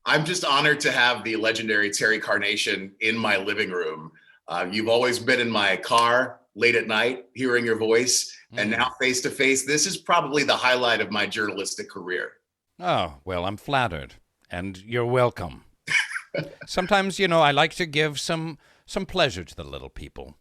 I'm just honored to have the legendary Terry Carnation in my living room. You've always been in my car late at night, hearing your voice, and Mm. now face to face. This is probably the highlight of my journalistic career. Oh, well, I'm flattered, and you're welcome. Sometimes, I like to give some pleasure to the little people.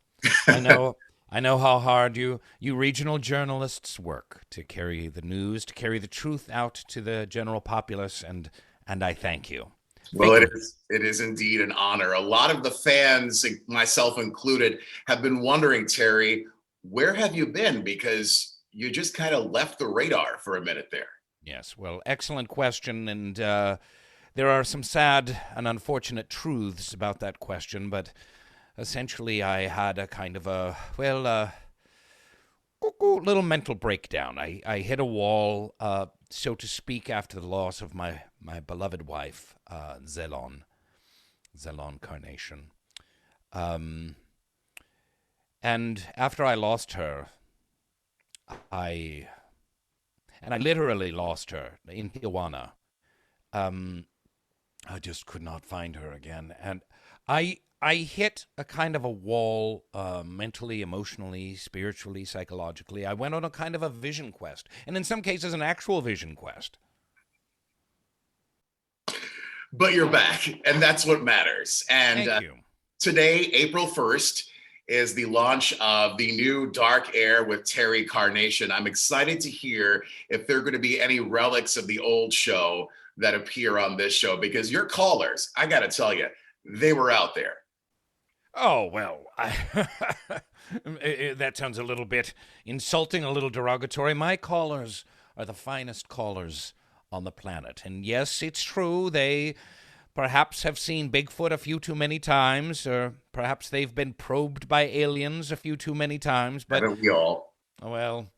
I know I know how hard you regional journalists work to carry the news, to carry the truth out to the general populace, and I thank you. Well, Thank you. it is indeed an honor. A lot of the fans, myself included, have been wondering, Terry, where have you been? Because you just kind of left the radar for a minute there. Yes, well, excellent question, and there are some sad and unfortunate truths about that question, but essentially I had a kind of a, well, little mental breakdown. I hit a wall, so to speak, after the loss of my beloved wife, Zelon Carnation. Um, and after I lost her, I, and I literally lost her in Tijuana. Um, I just could not find her again, and I hit a kind of a wall, mentally, emotionally, spiritually, psychologically. I went on a kind of a vision quest, and in some cases, an actual vision quest. But you're back, and that's what matters. And Thank you. today, April 1st, is the launch of the new Dark Air with Terry Carnation. I'm excited to hear if there are going to be any relics of the old show that appear on this show because your callers, I got to tell you, they were out there. Oh well, that sounds a little bit insulting, a little derogatory. My callers are the finest callers on the planet, and yes, it's true they perhaps have seen Bigfoot a few too many times, or perhaps they've been probed by aliens a few too many times. But, Haven't we all? well,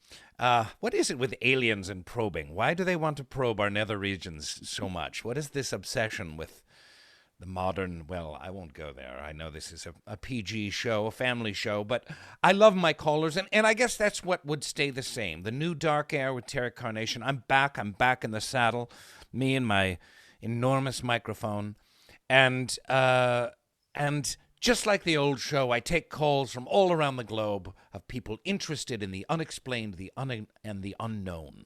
what is it with aliens and probing? Why do they want to probe our nether regions so much? What is this obsession with the modern? Well, I won't go there. I know this is a PG show, a family show, but I love my callers, and I guess that's what would stay the same. The new Dark Air with Terry Carnation. I'm back. I'm back in the saddle. Me and my enormous microphone, and just like the old show, I take calls from all around the globe of people interested in the unexplained, and the unknown.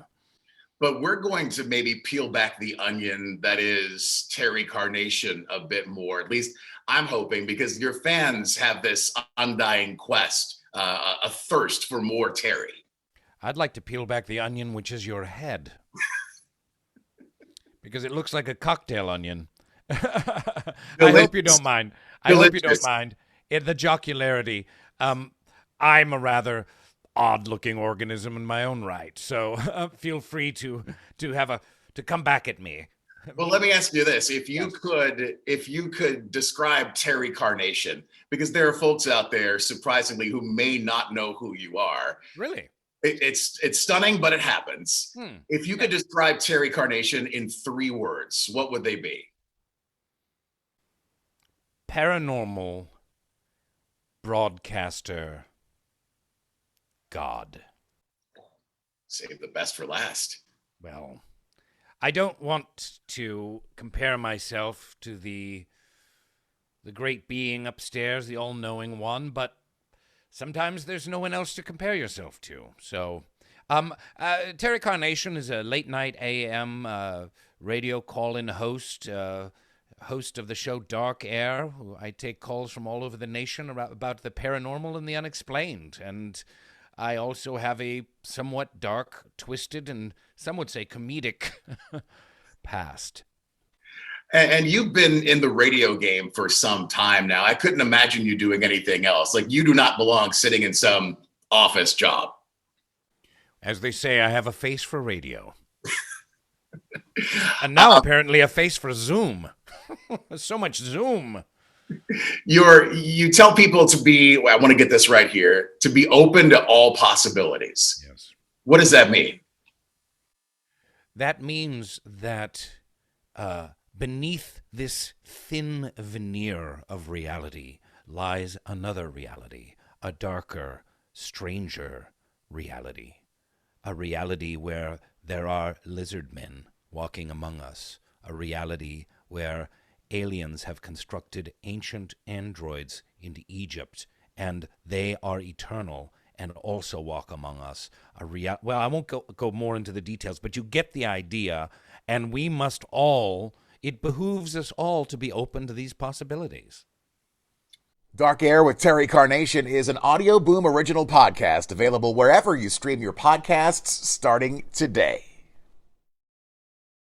But we're going to maybe peel back the onion that is Terry Carnation a bit more. At least I'm hoping, because your fans have this undying quest, a thirst for more Terry. I'd like to peel back the onion, which is your head, because it looks like a cocktail onion. I hope you don't Delicious. mind. I hope you don't Delicious. mind. The jocularity. I'm a rather odd-looking organism in my own right, so feel free to have a to come back at me. Well, let me ask you this. Yes. If you could describe Terry Carnation, because there are folks out there, surprisingly, who may not know who you are. Really? It's stunning, but it happens. If you could Okay. describe Terry Carnation in 3 words, what would they be? Paranormal broadcaster God. Save the best for last. Well, I don't want to compare myself to the great being upstairs, the all-knowing one, but sometimes there's no one else to compare yourself to. So, Terry Carnation is a late night AM radio call-in host, host of the show Dark Air. I take calls from all over the nation about the paranormal and the unexplained, and I also have a somewhat dark, twisted, and some would say comedic past. And you've been in the radio game for some time now. I couldn't imagine you doing anything else. Like, you do not belong sitting in some office job. As they say, I have a face for radio. And now Uh, apparently a face for Zoom. So much Zoom. you tell people to be, I want to get this right here, to be open to all possibilities. Yes. What does that mean? That means that beneath this thin veneer of reality lies another reality, a darker, stranger reality. A reality where there are lizard men walking among us. A reality where aliens have constructed ancient androids into Egypt, and they are eternal and also walk among us. Well, I won't go more into the details, but you get the idea, and we must all, it behooves us all to be open to these possibilities. Dark Air with Terry Carnation is an Audio Boom original podcast available wherever you stream your podcasts starting today.